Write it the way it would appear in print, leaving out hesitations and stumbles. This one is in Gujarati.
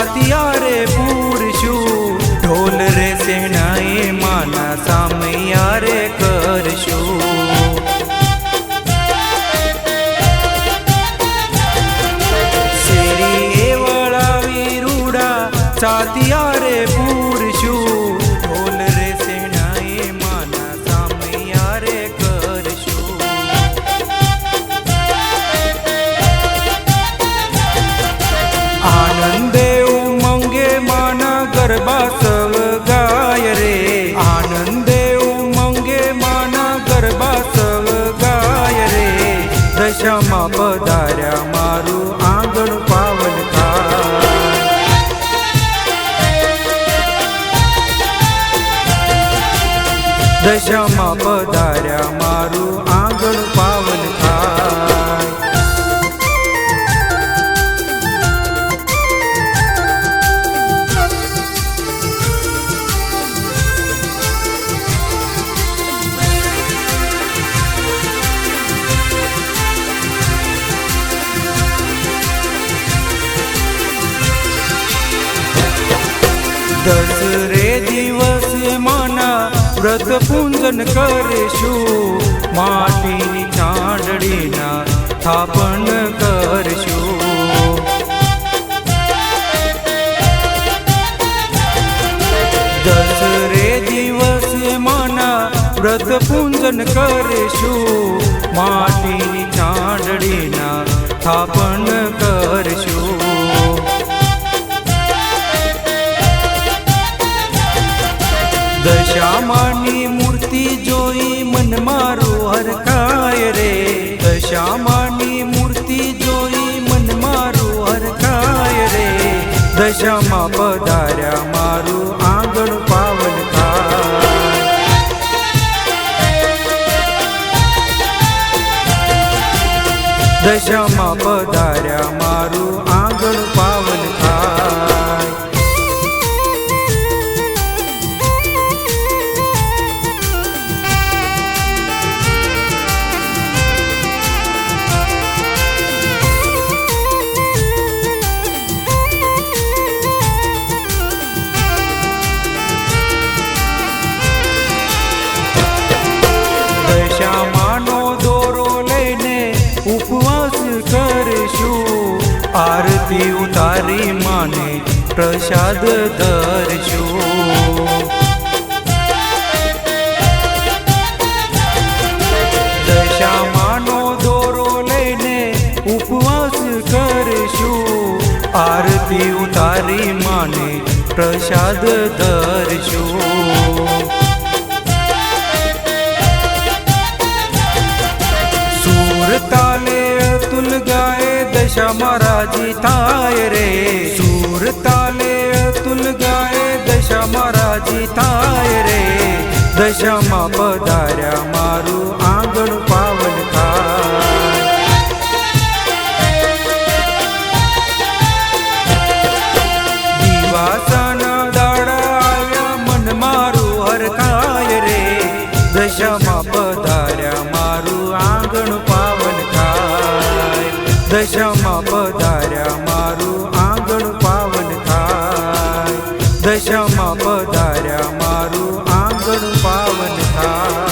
છાતિયા રે પૂરશું, ઢોલ રે સેનાએ માના સામૈયા રે કરશું. શેરી એ વળાવી રૂડા છાતિયા રે પૂરશું, ઢોલ રે સેનાએ માના સામૈયા રે કરશું. આનંદે ઉમંગે માના ગરબા સવ ગાય રે, આનંદે ઉમંગે માના ગરબા સવ ગાય રે. દશામાં પધાર્યા મારું આંગણ પાવન થાય, દશામાં પધાર્યા મારું આંગણ પાવન થાય. દસરે દિવસ માના વ્રત પૂંજન કરીશું, માટીની ચાંદડીના સ્થાપન કરશું. દસરે દિવસ માના વ્રત પૂંજન કરીશું, માટીની ચાંદડીના સ્થાપન કરશું. દશામાની મૂર્તિ જોઈ મન મારું હરખાય રે, દશામાની મૂર્તિ જોઈ મન મારું હરખાય રે. દશામાં પધાર્યા મારું આંગણ પાવન થાય, દશામાં પધાર્યા મારું આંગણ પાવન થાય. દશામાનો દોરો લઈને ઉપવાસ કરીશું, આરતી ઉતારી માને પ્રસાદ ધરશું. દશામાનો દોરો લઈને ઉપવાસ કરીશું, આરતી ઉતારી માને પ્રસાદ ધરશું. તાલે અતુલ ગાય દશામાં રાજી થાય રે, સૂર તાલે અતુલ ગાય દશામાં રાજી થાય રે. દશામાં પધાર્યા મારું આંગણ પાવન થાય, દિવાસાના દાડા આવ્યા મન મારું હરખાય રે. દશામાં પધાર્યા મારું આંગણ પાવન થાય, દશામાં પધાર્યા મારું આંગણ પાવન થાય, દશામાં પધાર્યા મારું આંગણ પાવન થાય.